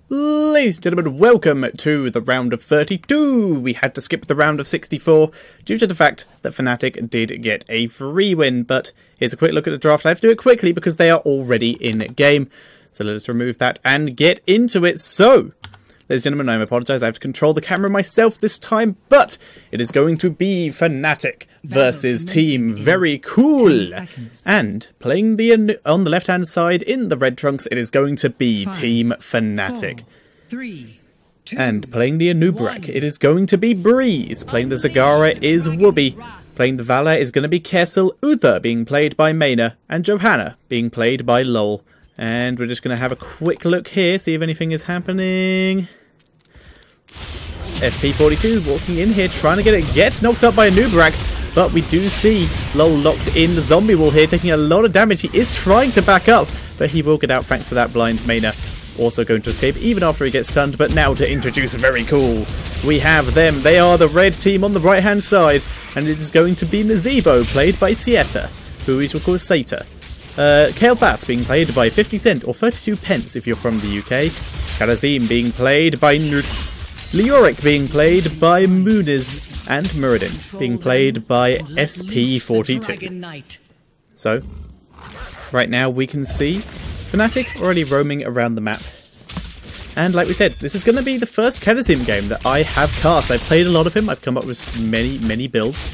Ladies and gentlemen, welcome to the round of 32. We had to skip the round of 64 due to the fact that Fnatic did get a free win. But here's a quick look at the draft. I have to do it quickly because they are already in game. So let us remove that and get into it. So, ladies and gentlemen, I apologise. I have to control the camera myself this time. But it is going to be Fnatic versus Team Very Cool. And playing on the left-hand side in the red trunks, it is going to be Team Fnatic. 4, 3, 2, and playing the Anubrak, it is going to be Breeze. Playing the Zagara is Wooby. Playing the Valar is going to be Kessel. Uther being played by Mayna. And Johanna being played by Lol. And we're just going to have a quick look here, see if anything is happening. SP42 walking in here, trying to get it. Gets knocked up by Anubrak. But we do see Lol locked in the zombie wall here, taking a lot of damage. He is trying to back up, but he will get out thanks to that blind. Mayna also going to escape even after he gets stunned. But now to introduce Very Cool, we have them. They are the red team on the right hand side, and it is going to be Nazebo, played by Sieta, who is of course Sata. Kale Bass being played by 50 Cent, or 32 pence if you're from the UK. Karazim being played by Nuts. Leoric being played by Muniz. And Muradin being played by SP42. So, right now we can see Fnatic already roaming around the map. And like we said, this is going to be the first Karazim game that I have cast. I've played a lot of him, I've come up with many builds.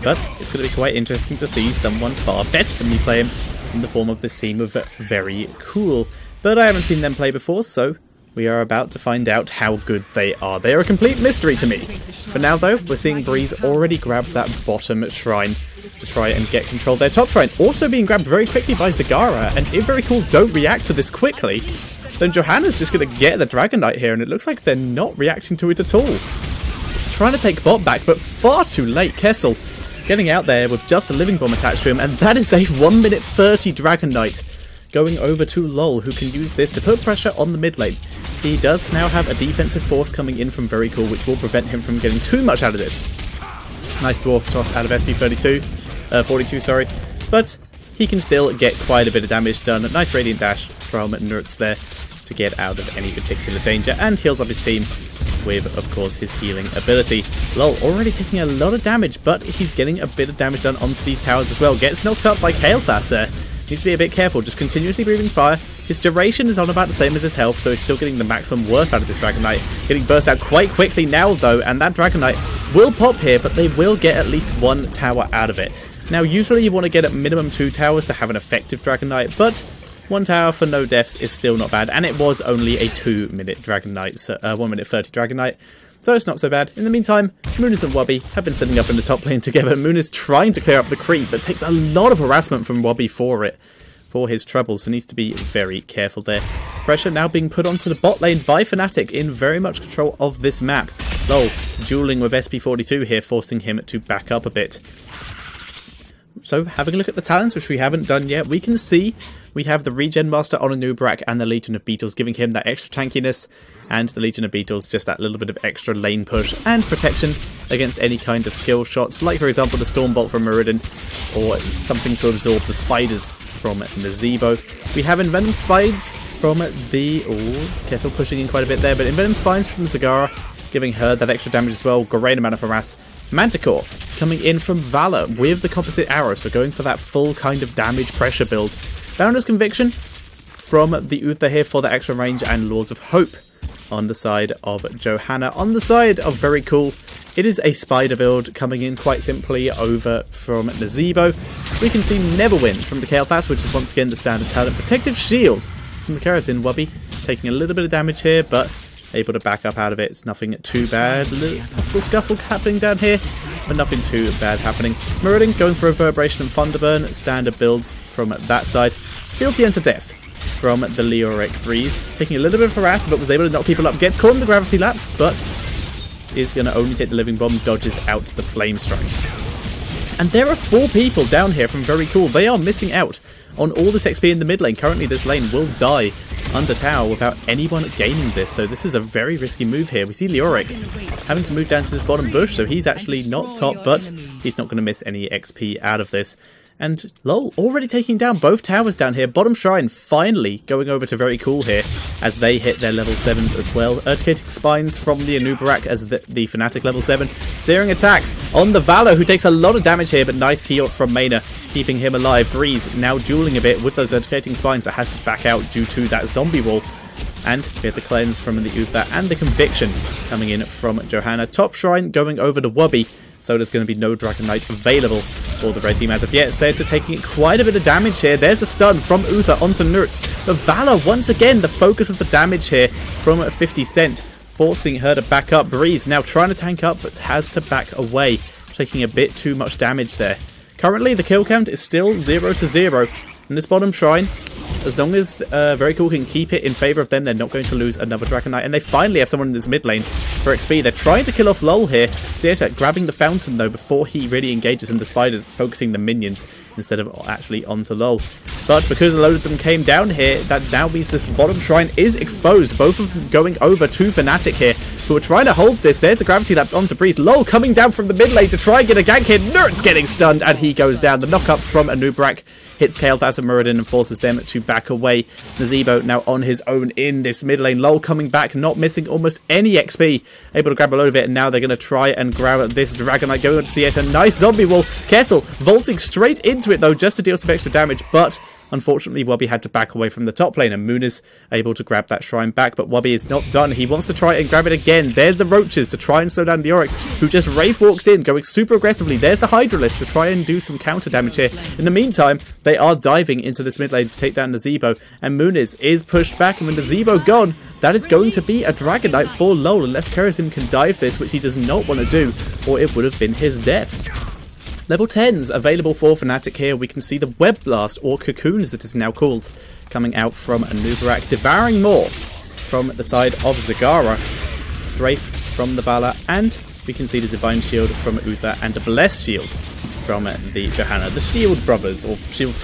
But it's going to be quite interesting to see someone far better than me play him in the form of this team of Very Cool. But I haven't seen them play before, so we are about to find out how good they are. They are a complete mystery to me. For now, though, we're seeing Breeze already grab that bottom shrine to try and get control of their top shrine. Also being grabbed very quickly by Zagara, and if Very Cool don't react to this quickly, then Johanna's just going to get the Dragon Knight here, and it looks like they're not reacting to it at all. Trying to take bot back, but far too late. Kessel getting out there with just a living bomb attached to him, and that is a 1 minute 30 Dragon Knight. Going over to Lol, who can use this to put pressure on the mid lane. He does now have a defensive force coming in from Very Cool, which will prevent him from getting too much out of this. Nice dwarf toss out of SP42, sorry. But he can still get quite a bit of damage done. Nice radiant dash from Nurts there to get out of any particular danger, and heals up his team with, of course, his healing ability. Lol already taking a lot of damage, but he's getting a bit of damage done onto these towers as well. Gets knocked up by Kael'thas there. Needs to be a bit careful, just continuously breathing fire. His duration is on about the same as his health, so he's still getting the maximum worth out of this Dragon Knight. Getting burst out quite quickly now, though, and that Dragon Knight will pop here, but they will get at least one tower out of it. Now, usually you want to get at minimum 2 towers to have an effective Dragon Knight, but 1 tower for no deaths is still not bad, and it was only a 2 minute Dragon Knight, so 1 minute 30 Dragon Knight. So it's not so bad. In the meantime, Muniz and Wubby have been setting up in the top lane together. Muniz trying to clear up the creep, but takes a lot of harassment from Wubby for his troubles, so needs to be very careful there. Pressure now being put onto the bot lane by Fnatic, in very much control of this map. Lol dueling with SP42 here, forcing him to back up a bit. So, having a look at the talents, which we haven't done yet, we can see we have the Regen Master on Anubrak and the Legion of Beetles, giving him that extra tankiness, and the Legion of Beetles just that little bit of extra lane push and protection against any kind of skill shots, like for example the Storm Bolt from Muradin, or something to absorb the spiders from Nazebo. We have Envenomed Spines from the... Kessel pushing in quite a bit there, but Envenomed Spines from Zagara, giving her that extra damage as well. Great amount of harass. Manticore coming in from Valor with the composite arrow, so going for that full kind of damage pressure build. Founder's Conviction from the Uther here for the extra range, and Laws of Hope on the side of Johanna. On the side of Very Cool, it is a spider build coming in quite simply over from Nazebo. We can see Neverwin from the Kael'thas, which is once again the standard talent. Protective Shield from the Karazin Wubby, taking a little bit of damage here, but able to back up out of it. It's nothing too bad. Possible scuffle happening down here, but nothing too bad happening. Muradin going for Reverberation and Thunderburn, standard builds from that side. Fealty Enter Death from the Leoric Breeze, taking a little bit of harass, but was able to knock people up. Gets caught in the Gravity Lapse, but is going to only take the Living Bomb, dodges out the Flame Strike. And there are 4 people down here from Very Cool. They are missing out on all this XP in the mid lane. Currently this lane will die under tower without anyone gaining this, so this is a very risky move here. We see Leoric having to move down to this bottom bush, so he's actually not top, but he's not going to miss any XP out of this. And lol, already taking down both towers down here. Bottom shrine finally going over to very cool here as they hit their level 7s as well. Urticating spines from the Anubarak as the Fnatic level 7. Zeroing attacks on the Valor, who takes a lot of damage here, but nice heal from Maina, keeping him alive. Breeze now dueling a bit with those Urticating spines, but has to back out due to that zombie wall. And we have the cleanse from the Uther and the conviction coming in from Johanna. Top shrine going over to Wubby, so there's going to be no Dragon Knight available for the red team as of yet. Seta taking quite a bit of damage here. There's the stun from Uther onto Nurts. The Valor, once again, the focus of the damage here from 50 Cent, forcing her to back up. Breeze now trying to tank up, but has to back away, taking a bit too much damage there. Currently, the kill count is still 0-0. In this bottom shrine, as long as Very Cool can keep it in favour of them, they're not going to lose another Dragon Knight. And they finally have someone in this mid lane for XP. They're trying to kill off LOL here. Zeta grabbing the fountain, though, before he really engages in the spiders, focusing the minions instead of actually onto LOL. But because a load of them came down here, that now means this bottom shrine is exposed. Both of them going over to Fnatic here, who are trying to hold this. There's the gravity lapse onto Breeze. LOL coming down from the mid lane to try and get a gank here. Nurt's getting stunned, and he goes down. The knock-up from Anubarak hits Kael'thas and Muradin and forces them to back away. Nazeebo now on his own in this mid lane. LOL coming back, not missing almost any XP. Able to grab a load of it, and now they're going to try and grab this Dragon Knight. Going on to see it. A nice zombie wall. Kessel vaulting straight into it, though, just to deal some extra damage, but unfortunately, Wubby had to back away from the top lane, and Moon is able to grab that shrine back, but Wubby is not done. He wants to try and grab it again. There's the Roaches to try and slow down the Yorick, who just Wraith walks in, going super aggressively. There's the Hydralisk to try and do some counter damage here. In the meantime, they are diving into this mid lane to take down Nazeebo, and Muniz is pushed back, and with Nazeebo gone, that is going to be a Dragon Knight for LOL, unless Kerasim can dive this, which he does not want to do, or it would have been his death. Level 10s available for Fnatic here. We can see the Web Blast, or Cocoon as it is now called, coming out from Anubarak, devouring more from the side of Zagara. Strafe from the Valor, and we can see the Divine Shield from Uther and a Blessed Shield from the Johanna. The Shield brothers, or Shield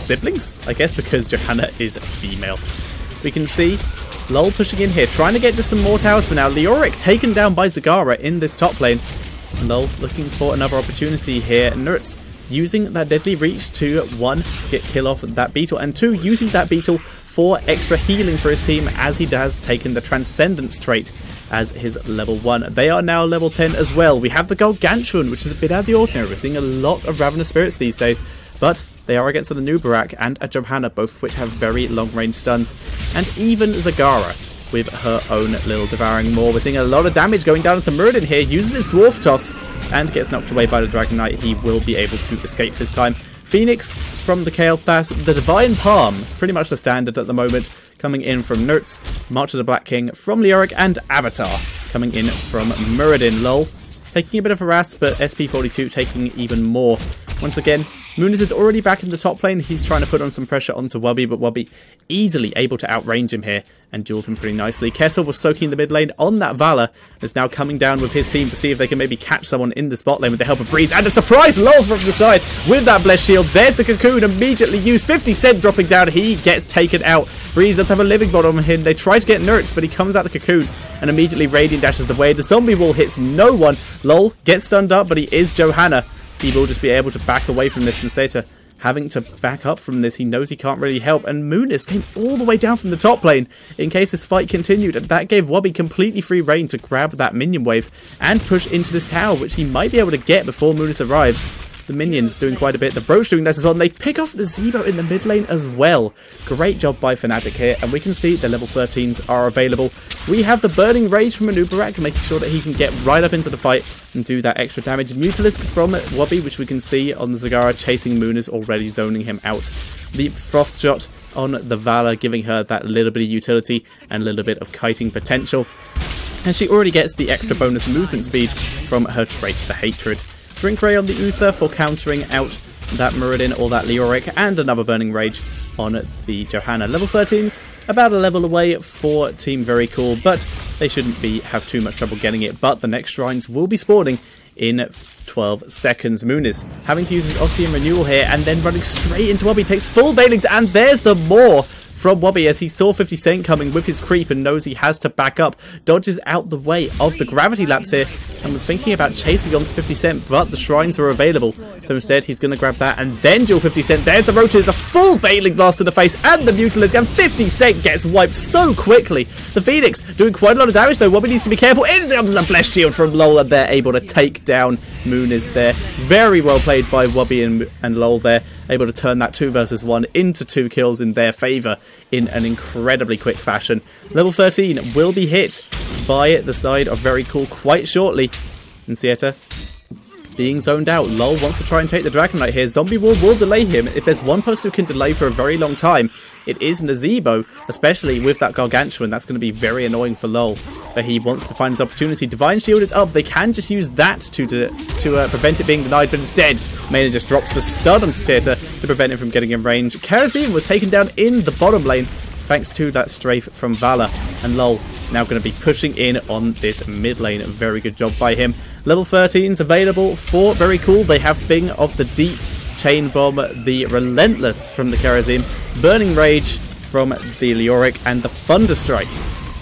siblings, I guess, because Johanna is a female. We can see LOL pushing in here, trying to get just some more towers for now. Leoric taken down by Zagara in this top lane. LOL looking for another opportunity here. Nurts using that deadly reach to 1, get kill off that beetle, and 2, using that beetle for extra healing for his team, as he has taken the Transcendence trait as his level 1. They are now level 10 as well. We have the Gargantuan, which is a bit out of the ordinary. We're seeing a lot of Ravenous Spirits these days, but they are against an Anubarak and a Johanna, both of which have very long range stuns, and even Zagara with her own little Devouring Maw. We're seeing a lot of damage going down into Muradin here. Uses his Dwarf Toss and gets knocked away by the Dragon Knight. He will be able to escape this time. Phoenix from the Kael'thas. The Divine Palm, pretty much the standard at the moment, coming in from Nurts. March of the Black King from Leoric, and Avatar coming in from Muradin. LOL taking a bit of a harass, but SP42 taking even more. Once again, Muniz is already back in the top lane. He's trying to put on some pressure onto Wubby, but Wubby easily able to outrange him here and dueled him pretty nicely. Kessel was soaking the mid lane on that Valor, is now coming down with his team to see if they can maybe catch someone in the spot lane with the help of Breeze, and a surprise LOL from the side with that Blessed Shield. There's the Cocoon immediately used. 50 Cent dropping down. He gets taken out. Breeze does have a living bot on him. They try to get Nurts, but he comes out the Cocoon and immediately Radiant dashes away. The zombie wall hits no one. LOL gets stunned up, but he is Johanna. He will just be able to back away from this, and Seta having to back up from this. He knows he can't really help, and Muniz came all the way down from the top lane in case this fight continued, and that gave Wubby completely free reign to grab that minion wave and push into this tower, which he might be able to get before Muniz arrives. The minions doing quite a bit, the Roach doing this as well, and they pick off the Nazeebo in the mid lane as well. Great job by Fnatic here, and we can see the level 13s are available. We have the Burning Rage from Anubarak, making sure that he can get right up into the fight and do that extra damage. Mutalisk from Wubby, which we can see on the Zagara, chasing Muniz, already zoning him out. The Frost Shot on the Valor, giving her that little bit of utility and a little bit of kiting potential. And she already gets the extra bonus movement speed from her trait, the Hatred. Drink Ray on the Uther for countering out that Muradin or that Leoric, and another Burning Rage on the Johanna. Level 13s, about a level away for Team Very Cool, but they shouldn't have too much trouble getting it. But the next shrines will be spawning in 12 seconds. Muniz having to use his Ossian renewal here and then running straight into Wobby. Takes full bailings and there's the more from Wobby as he saw 50 Cent coming with his creep and knows he has to back up. Dodges out the way of the gravity laps here and was thinking about chasing on to 50 Cent, but the shrines were available. So instead he's going to grab that and then duel 50 Cent. There's the roaches, a full bailing blast to the face and the Mutalisk, and 50 Cent gets wiped so quickly. The Phoenix doing quite a lot of damage though. Wobby needs to be careful. In comes the blessed shield from Lol and they're able to take down Muniz there. Very well played by Wobby and Lol there. Able to turn that 2 versus 1 into 2 kills in their favour in an incredibly quick fashion. Level 13 will be hit by the side of Very Cool quite shortly. And Sieta being zoned out. Lol wants to try and take the Dragon Knight here. Zombie Wall will delay him. If there's one person who can delay for a very long time, it is Nazeebo, especially with that Gargantuan. That's going to be very annoying for Lol. But he wants to find his opportunity. Divine Shield is up. They can just use that to prevent it being denied, but instead, Mena just drops the stun onto Sieta to prevent him from getting in range. Karazim was taken down in the bottom lane, thanks to that strafe from Valor. And Lol now going to be pushing in on this mid lane. Very good job by him. Level 13's available for Very Cool. They have Thing of the Deep, Chain Bomb, the Relentless from the Karazim, Burning Rage from the Leoric, and the Thunderstrike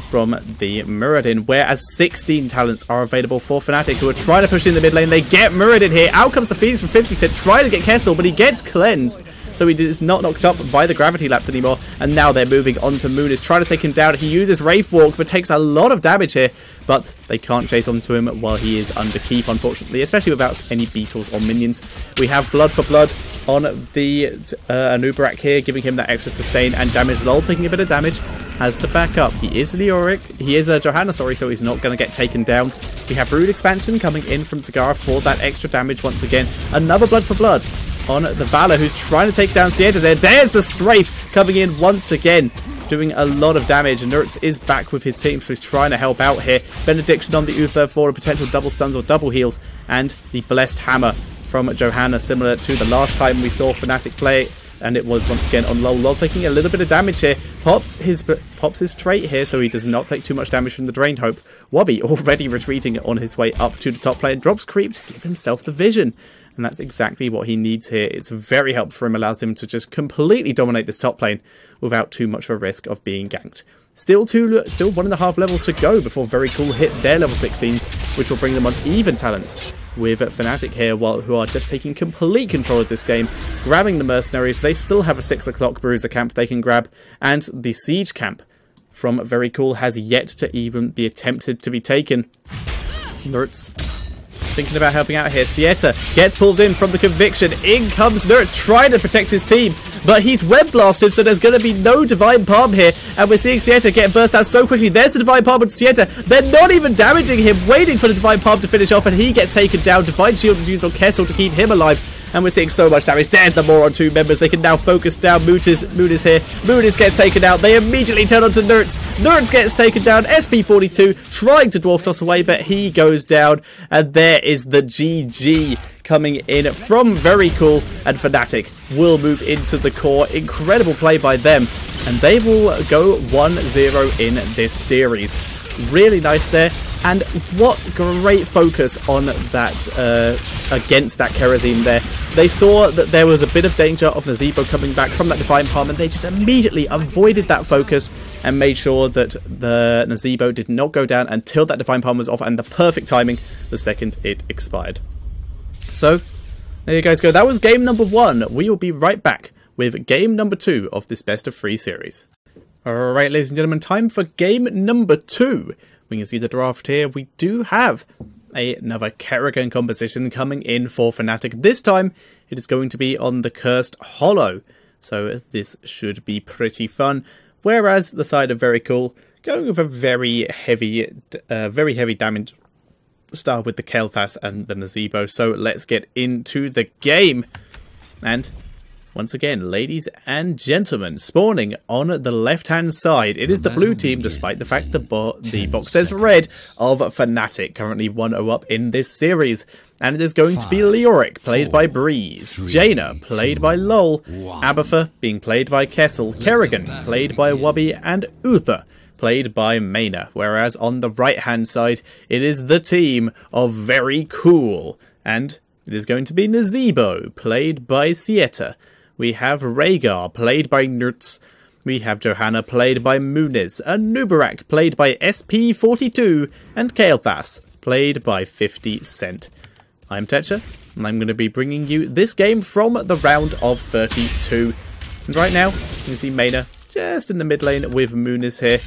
from the Muradin, whereas 16 talents are available for Fnatic, who are trying to push in the mid lane. They get Muradin here. Out comes the Phoenix from 50 Cent, trying to get Kessel, but he gets cleansed. So he is not knocked up by the gravity laps anymore. And now they're moving on to Muniz, trying to take him down. He uses Wraith Walk, but takes a lot of damage here. But they can't chase onto him while he is under keep, unfortunately, especially without any beetles or minions. We have Blood for Blood on the Anubarak here, giving him that extra sustain and damage. Lol taking a bit of damage, has to back up. He is Leoric, he is Johanna, sorry, so he's not going to get taken down. We have Brood Expansion coming in from Tagara for that extra damage once again. Another Blood for Blood on the Valor, who's trying to take down Sieta there. There's the Strafe coming in once again, doing a lot of damage. And Nurtz is back with his team, so he's trying to help out here. Benediction on the Uther for a potential double stuns or double heals, and the Blessed Hammer from Johanna, similar to the last time we saw Fnatic play, and it was once again on Lol. Lol taking a little bit of damage here, pops his trait here, so he does not take too much damage from the Drained Hope. Wobby already retreating on his way up to the top lane, drops creep to give himself the vision. And that's exactly what he needs here. It's very helpful for him, allows him to just completely dominate this top lane without too much of a risk of being ganked. Still 1.5 levels to go before Very Cool hit their level 16s, which will bring them on even talents with Fnatic here, who are just taking complete control of this game, grabbing the mercenaries. They still have a 6 o'clock Bruiser camp they can grab, and the Siege camp from Very Cool has yet to even be attempted to be taken. Nurtz thinking about helping out here. Sieta gets pulled in from the Conviction. In comes Nurtz trying to protect his team, but he's web blasted, so there's going to be no Divine Palm here. And we're seeing Sieta get burst out so quickly. There's the Divine Palm on Sieta. They're not even damaging him, waiting for the Divine Palm to finish off, and he gets taken down. Divine Shield is used on Kessel to keep him alive. And we're seeing so much damage. There's the more on 2 members. They can now focus down Muniz here. Muniz gets taken out. They immediately turn onto Nurtz. Nurtz gets taken down. SP42 trying to dwarf toss away, but he goes down. And there is the GG coming in from Very Cool. And Fnatic will move into the core. Incredible play by them. And they will go 1-0 in this series. Really nice there. And what great focus on that against that Karazim there. They saw that there was a bit of danger of Nazeebo coming back from that Divine Palm, and they just immediately avoided that focus and made sure that the Nazeebo did not go down until that Divine Palm was off, and the perfect timing the second it expired. So, there you guys go. That was game number 1. We will be right back with game number 2 of this best of 3 series. Alright, ladies and gentlemen, time for game number 2. We can see the draft here. We do have another Kerrigan composition coming in for Fnatic. This time, it is going to be on the Cursed Hollow. So this should be pretty fun. Whereas the side of Very Cool, going with a very heavy damage style with the Kael'thas and the Nazeebo. So let's get into the game. And once again, ladies and gentlemen, spawning on the left-hand side, it is the blue team, despite the fact the box says red, of Fnatic, currently 1-0 up in this series. And it is going to be Leoric, played by Breeze, Jaina, played by Lol, Abathur, being played by Kessel, Kerrigan, played by Wobby, and Uther, played by Mena. Whereas on the right-hand side, it is the team of Very Cool. And it is going to be Nazeebo, played by Sieta. We have Rhaegar, played by Nertz. We have Johanna, played by Muniz. Anubarak, played by SP42. And Kael'thas, played by 50 Cent. I'm Tetcher, and I'm going to be bringing you this game from the round of 32. And right now, you can see Mena just in the mid lane with Muniz here.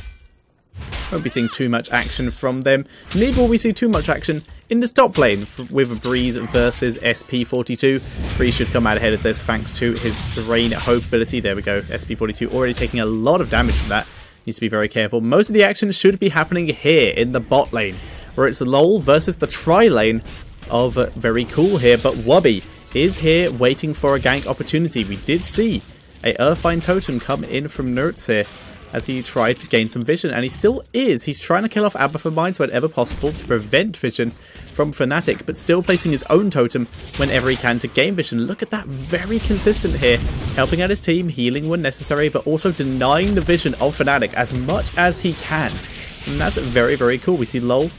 Won't be seeing too much action from them. Neither will we see too much action in this top lane with Breeze versus SP42. Breeze should come out ahead of this thanks to his Drain Hope ability. There we go. SP42 already taking a lot of damage from that. Needs to be very careful. Most of the action should be happening here in the bot lane, where it's LoL versus the tri lane of Very Cool here. But Wubby is here waiting for a gank opportunity. We did see a Earthbind Totem come in from Nertz here as he tried to gain some vision, and he still is. He's trying to kill off Abathur Mines whenever possible to prevent vision from Fnatic, but still placing his own totem whenever he can to gain vision. Look at that, very consistent here, helping out his team, healing when necessary, but also denying the vision of Fnatic as much as he can. And that's very, very cool. We see LoL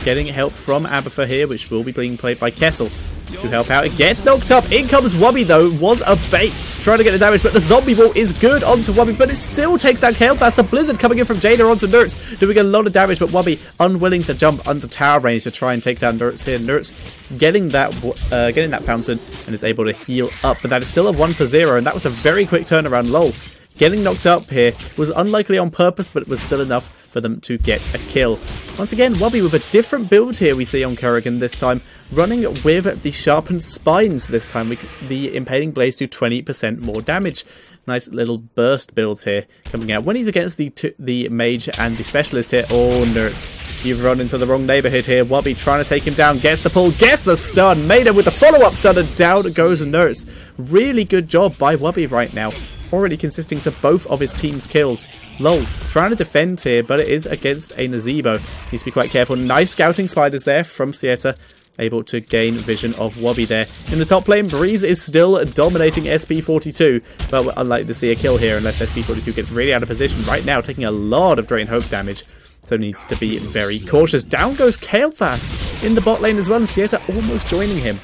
getting help from Abathur here, which will be being played by Kessel to help out. It gets knocked up. In comes Wubby though. Was a bait. Trying to get the damage, but the zombie wall is good onto Wubby, but it still takes down Kael'thas. The blizzard coming in from Jaina onto Nertz, doing a lot of damage, but Wubby unwilling to jump under tower range to try and take down Nertz here. Nertz getting that fountain and is able to heal up, but that is still a 1-for-0, and that was a very quick turnaround. LoL getting knocked up here was unlikely on purpose, but it was still enough for them to get a kill. Once again, Wubby with a different build here we see on Kerrigan this time, running with the sharpened spines this time. The impaling blades do 20% more damage. Nice little burst builds here coming out. When he's against the mage and the specialist here, oh, Nertz, you've run into the wrong neighborhood here. Wubby trying to take him down, gets the pull, gets the stun, Maida with the follow-up stun, and down goes Nertz. Really good job by Wubby right now, already consisting to both of his team's kills. LoL trying to defend here, but it is against a Nazeebo. Needs to be quite careful. Nice scouting spiders there from Sieta, able to gain vision of Wubby there. In the top lane, Breeze is still dominating SP42, but we're unlikely to see a kill here unless SP42 gets really out of position right now, taking a lot of Drain Hope damage. So needs to be very cautious. Down goes Kael'thas in the bot lane as well, and Sieta almost joining him.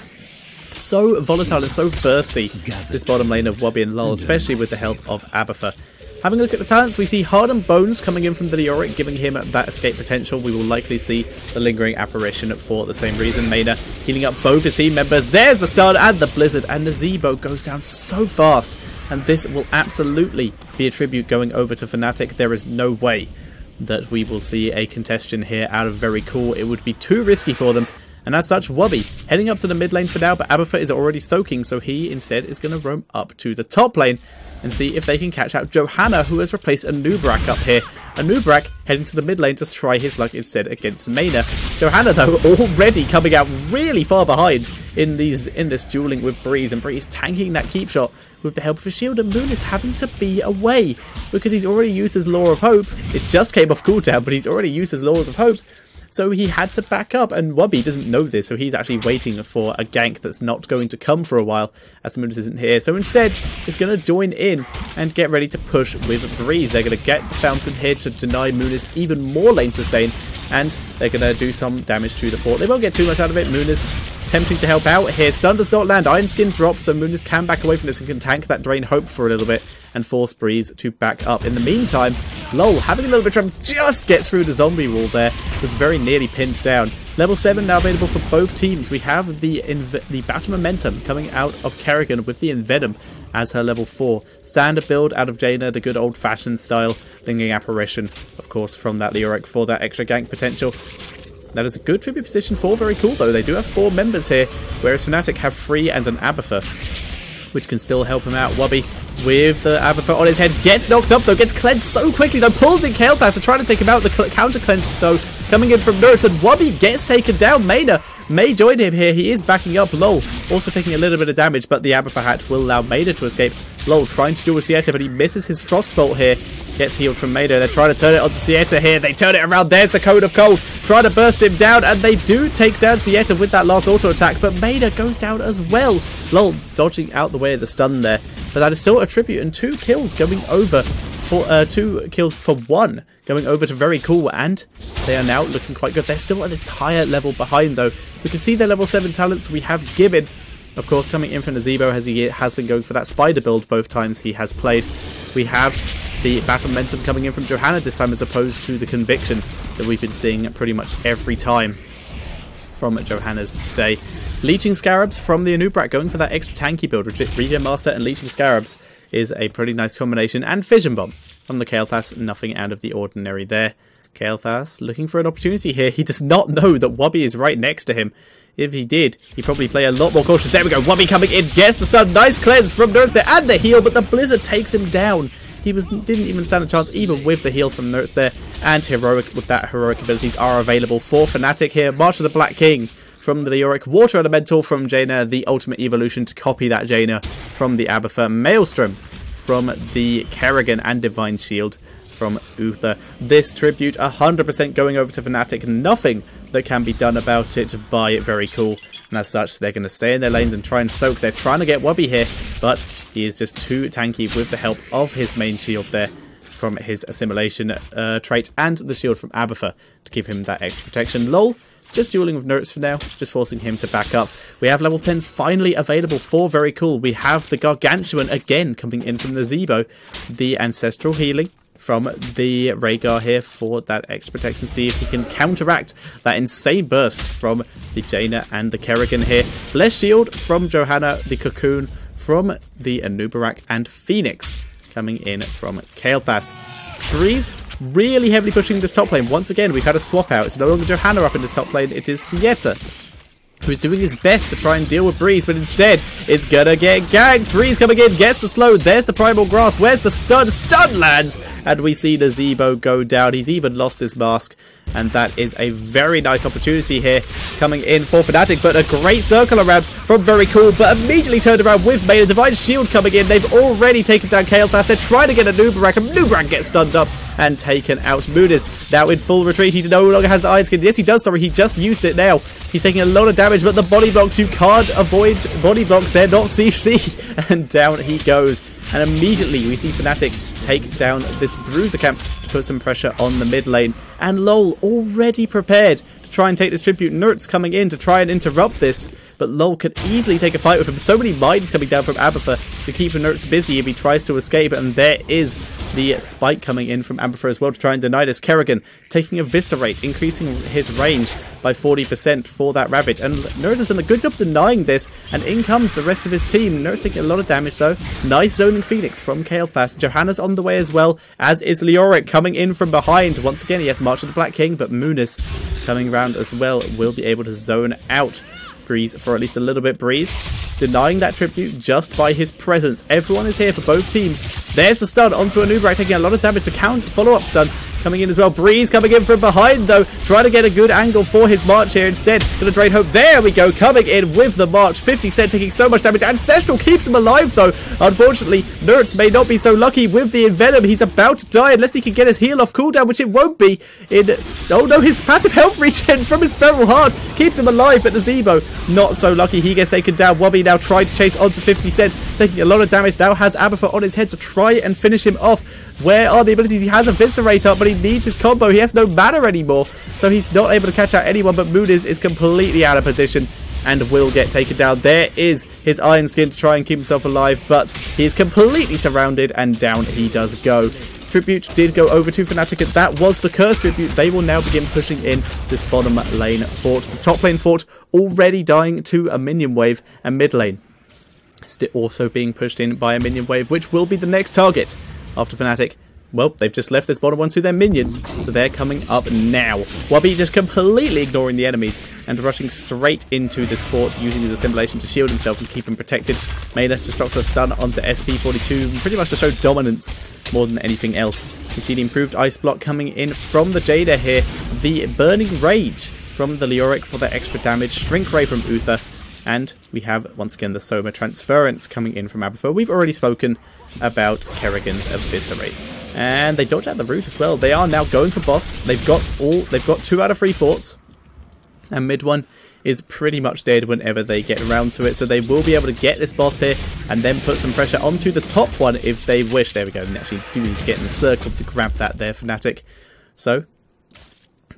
So volatile and so bursty, this bottom lane of Wubby and LoL, especially with the help of Abathur. Having a look at the talents, we see Hardened Bones coming in from the Leoric, giving him that escape potential. We will likely see the Lingering Apparition for the same reason. Mena healing up both his team members. There's the stun and the Blizzard, and Nazeebo goes down so fast. And this will absolutely be a tribute going over to Fnatic. There is no way that we will see a contestation here out of Very Cool. It would be too risky for them. And as such, Wubby heading up to the mid lane for now, but Abathur is already stoking, so he instead is going to roam up to the top lane and see if they can catch out Johanna, who has replaced Anubarak up here. Anubarak heading to the mid lane to try his luck instead against Mena. Johanna, though, already coming out really far behind in this dueling with Breeze, and Breeze tanking that keep shot with the help of a shield, and Moon is having to be away because he's already used his Law of Hope. It just came off cooldown, but he's already used his Laws of Hope. So he had to back up, and Wubby doesn't know this, so he's actually waiting for a gank that's not going to come for a while, as Muniz isn't here. So instead, he's going to join in and get ready to push with Breeze. They're going to get the Fountain here to deny Muniz even more lane sustain, and they're going to do some damage to the fort. They won't get too much out of it. Muniz attempting to help out here. Stun does not land. Iron Skin drops, so Muniz can back away from this and can tank that Drain Hope for a little bit and force Breeze to back up. In the meantime, LoL having a little bit of trouble, just gets through the zombie wall there. Was very nearly pinned down. Level 7 now available for both teams. We have the Battle Momentum coming out of Kerrigan with the Envenom as her level 4. Standard build out of Jaina, the good old-fashioned style. Lingering Apparition, of course, from that Leoric for that extra gank potential. That is a good tribute position for Very Cool, though. They do have 4 members here, whereas Fnatic have 3 and an Abathur, which can still help him out. Wubby with the Abathur on his head gets knocked up, though, gets cleansed so quickly, though, pulls in Kael'thas to try to take him out. The counter cleanse, though, coming in from Nertz, and Wubby gets taken down. Mena may join him here. He is backing up. LoL also taking a little bit of damage, but the Abathur hat will allow Mena to escape. LoL trying to duel with Sieta, but he misses his Frostbolt here. Gets healed from Mena. They're trying to turn it onto Sieta here. They turn it around. There's the Code of Cold. Trying to burst him down, and they do take down Sieta with that last auto attack, but Mena goes down as well. LoL dodging out the way of the stun there, but that is still a tribute and 2 kills going over 2 kills for 1 going over to Very Cool, and they are now looking quite good. They're still an entire level behind though. We can see their level 7 talents. We have Gibbon, of course, coming in from Nazebo, as he has been going for that spider build both times he has played. We have the battle momentum coming in from Johanna this time, as opposed to the conviction that we've been seeing pretty much every time from Johanna's today. Leeching Scarabs from the Anubrak, going for that extra tanky build. Regen Master and Leeching Scarabs is a pretty nice combination. And Fission Bomb from the Kael'thas, nothing out of the ordinary there. Kael'thas looking for an opportunity here. He does not know that Wubby is right next to him. If he did, he'd probably play a lot more cautious. There we go, Wubby coming in, gets the stun, nice cleanse from Nerds there, and the heal, but the Blizzard takes him down. He didn't even stand a chance, even with the heal from Nerds there, and Heroic, with that Heroic abilities are available for Fnatic here. March of the Black King from the Leoric, Water Elemental from Jaina, the Ultimate Evolution to copy that Jaina from the Abathur, Maelstrom from the Kerrigan, and Divine Shield from Uther. This tribute 100% going over to Fnatic, nothing that can be done about it by Very Cool, and as such they're going to stay in their lanes and try and soak. They're trying to get Wubby here, but he is just too tanky with the help of his main shield there from his Assimilation trait and the shield from Abathur to give him that extra protection. LOL just dueling with Nerds for now, just forcing him to back up. We have level 10s finally available for Very Cool. We have the Gargantuan again coming in from the Zebo, the Ancestral Healing from the Rhaegar here for that extra protection. See if he can counteract that insane burst from the Jaina and the Kerrigan here. Less shield from Johanna, the Cocoon from the Anubarak, and Phoenix coming in from Kael'thas. Breeze really heavily pushing this top lane. Once again, we've had a swap out. It's no longer Johanna up in this top lane. It is Sieta, who's doing his best to try and deal with Breeze, but instead it's gonna get ganked. Breeze coming in, gets the slow. There's the Primal Grasp. Where's the stun? Stun lands, and we see Nazebo go down. He's even lost his mask, and that is a very nice opportunity here coming in for Fnatic, but a great circle around from Very Cool, but immediately turned around with Mane. A Divine Shield coming in. They've already taken down Kael'thas. They're trying to get a Nubarak, and Nubarak gets stunned up and taken out. Munis now in full retreat. He no longer has Iron Skin. Yes, he does, sorry. He just used it now. He's taking a lot of damage, but the body blocks, you can't avoid body blocks. They're not CC. And down he goes. And immediately we see Fnatic take down this Bruiser camp to put some pressure on the mid lane. And LOL already prepared to try and take this tribute. Nerds coming in to try and interrupt this, but LOL could easily take a fight with him. So many mines coming down from Abathur to keep Nerds busy if he tries to escape, and there is the spike coming in from Abathur as well to try and deny this. Kerrigan taking Eviscerate, increasing his range by 40% for that Ravage, and Nerds has done a good job denying this, and in comes the rest of his team. Nerds taking a lot of damage though. Nice zoning Phoenix from Kael'thas. Johanna's on the way as well, as is Leoric coming in from behind. Once again, he has March of the Black King, but Munis coming around as well will be able to zone out Breeze for at least a little bit. Breeze denying that tribute just by his presence. Everyone is here for both teams. There's the stun onto Anubarak, taking a lot of damage to count. Follow-up stun coming in as well. Breeze coming in from behind though, trying to get a good angle for his March here. Instead, gonna drain hope. There we go, coming in with the March. 50 Cent taking so much damage. Ancestral keeps him alive though. Unfortunately, Nerds may not be so lucky with the Envenom. He's about to die unless he can get his heal off cooldown, which it won't be. Oh no, his passive health regen from his Feral Heart keeps him alive, but Nazebo not so lucky. He gets taken down. Wubby now trying to chase onto 50 Cent, taking a lot of damage. Now has Abathur on his head to try and finish him off. Where are the abilities? He has Eviscerate up, but he needs his combo. He has no mana anymore, so he's not able to catch out anyone, but Muniz is completely out of position and will get taken down. There is his Iron Skin to try and keep himself alive, but he is completely surrounded, and down he does go. Tribute did go over to Fnatic, and that was the Curse Tribute. They will now begin pushing in this bottom lane fort. The top lane fort already dying to a minion wave, and mid lane still also being pushed in by a minion wave, which will be the next target after Fnatic. Well, they've just left this bottom one to their minions, so they're coming up now. Wubby just completely ignoring the enemies and rushing straight into this fort, using his assimilation to shield himself and keep him protected. Mela just dropped a stun onto SP42, pretty much to show dominance more than anything else. You see the improved ice block coming in from the Jada here. The Burning Rage from the Leoric for the extra damage. Shrink Ray from Uther. And we have, once again, the Soma Transference coming in from Abathur. We've already spoken about Kerrigan's Eviscerate. And they dodge out the route as well. They are now going for boss. They've got 2 out of 3 forts. And mid one is pretty much dead whenever they get around to it. So they will be able to get this boss here and then put some pressure onto the top one if they wish. There we go. And actually do need to get in the circle to grab that there, Fnatic. So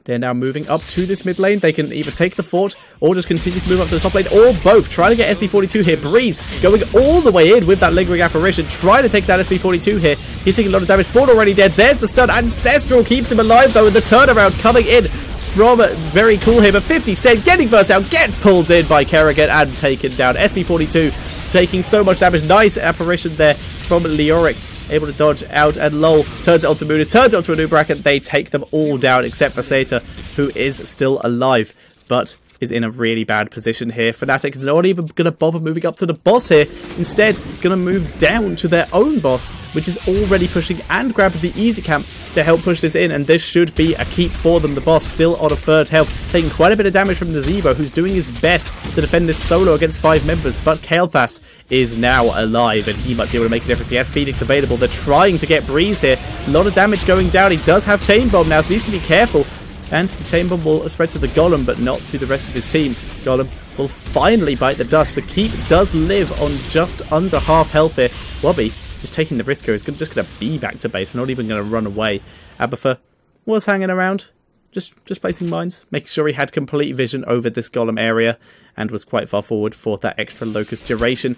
they're now moving up to this mid lane. They can either take the fort or just continue to move up to the top lane, or both. Trying to get SB42 here. Breeze going all the way in with that lingering apparition, trying to take down SB42 here. He's taking a lot of damage. Fort already dead. There's the stun. Ancestral keeps him alive though, and the turnaround coming in from very cool here. But 50 Cent getting burst down, gets pulled in by Kerrigan and taken down. SB42 taking so much damage. Nice apparition there from Leoric. Able to dodge out, and LOL turns it onto Moonus, turns it onto a new bracket. They take them all down except for Seta, who is still alive, but is in a really bad position here. Fnatic not even going to bother moving up to the boss here. Instead, going to move down to their own boss, which is already pushing, and grab the easy camp to help push this in. And this should be a keep for them. The boss still on a third health, taking quite a bit of damage from Nazebo, who's doing his best to defend this solo against 5 members. But Kael'thas is now alive, and he might be able to make a difference. He has Phoenix available. They're trying to get Breeze here. A lot of damage going down. He does have Chain Bomb now, so he needs to be careful. And the Chain Bomb will spread to the Golem, but not to the rest of his team. Golem will finally bite the dust. The keep does live on just under half health here. Wobby, just taking the risk here, is just going to be back to base, not even going to run away. Abathur was hanging around, just placing mines, making sure he had complete vision over this Golem area, and was quite far forward for that extra Locust duration.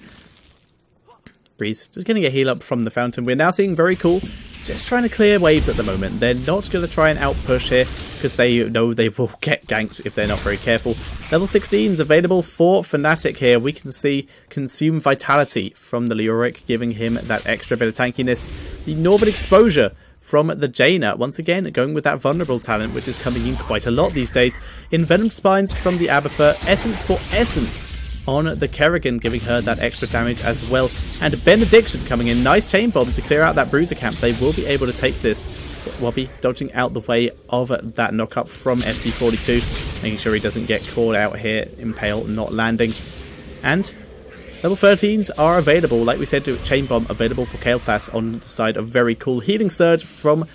Breeze just getting a heal up from the fountain. We're now seeing very cool, just trying to clear waves at the moment. They're not going to try and outpush here because they know they will get ganked if they're not very careful. Level 16 is available for Fnatic here. We can see Consume Vitality from the Leoric, giving him that extra bit of tankiness. The Northern Exposure from the Jaina, once again going with that vulnerable talent, which is coming in quite a lot these days. Envenomed Spines from the Abathur, Essence for Essence on the Kerrigan, giving her that extra damage as well. And Benediction coming in. Nice Chain Bomb to clear out that Bruiser camp. They will be able to take this. Wobby dodging out the way of that knock-up from SB42, making sure he doesn't get caught out here. Impale not landing. And level 13s are available. Like we said, Chain Bomb available for Kael'thas on the side of very cool. Healing Surge from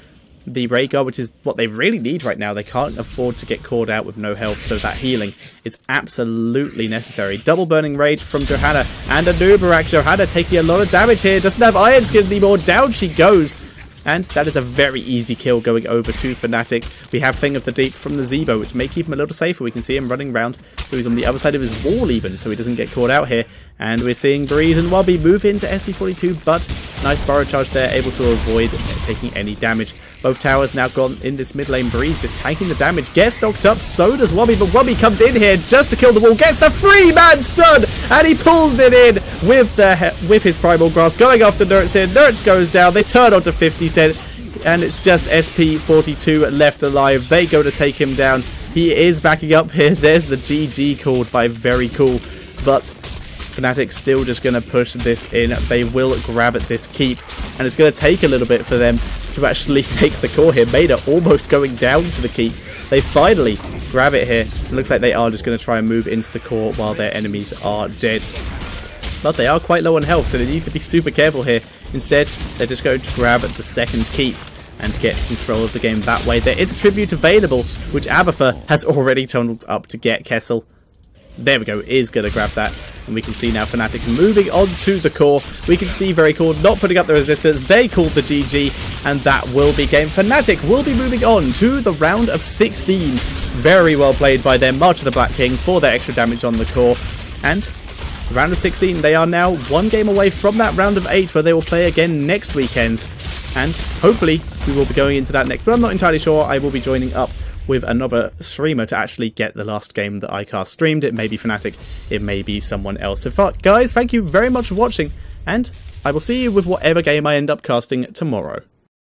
the Rhaegar, which is what they really need right now. They can't afford to get caught out with no health, so that healing is absolutely necessary. Double Burning Rage from Johanna, and a Nubarak. Johanna taking a lot of damage here. Doesn't have Iron Skin anymore. Down she goes. And that is a very easy kill going over to Fnatic. We have Thing of the Deep from the Zebo, which may keep him a little safer. We can see him running around, so he's on the other side of his wall even, so he doesn't get caught out here. And we're seeing Breeze and Wobby move into SB42, but nice Burrow Charge there, able to avoid taking any damage. Both towers now gone in this mid lane. Breeze just tanking the damage, gets knocked up, so does Wobby, but Wobby comes in here just to kill the wall, gets the 3-man stun, and he pulls it in with his Primal Grasp, going after Nurts here. Nurts goes down, they turn onto 50 Cent, and it's just SP42 left alive. They go to take him down. He is backing up here. There's the GG called by Very Cool, but Fnatic still just going to push this in. They will grab at this keep, and it's going to take a little bit for them to actually take the core here. Maida almost going down to the keep. They finally grab it here. It looks like they are just going to try and move into the core while their enemies are dead. But they are quite low on health, so they need to be super careful here. Instead, they're just going to grab the second keep and get control of the game that way. There is a tribute available, which Abathur has already tunneled up to get Kessel. There we go, is going to grab that. And we can see now Fnatic moving on to the core. We can see Very Cool not putting up the resistance. They called the GG, and that will be game. Fnatic will be moving on to the round of 16. Very well played by them. March of the Black King for their extra damage on the core. And the round of 16, they are now one game away from that round of 8, where they will play again next weekend. And hopefully we will be going into that next, but I'm not entirely sure. I will be joining up with another streamer to actually get the last game that iCast streamed. It may be Fnatic, it may be someone else. So guys, thank you very much for watching, and I will see you with whatever game I end up casting tomorrow.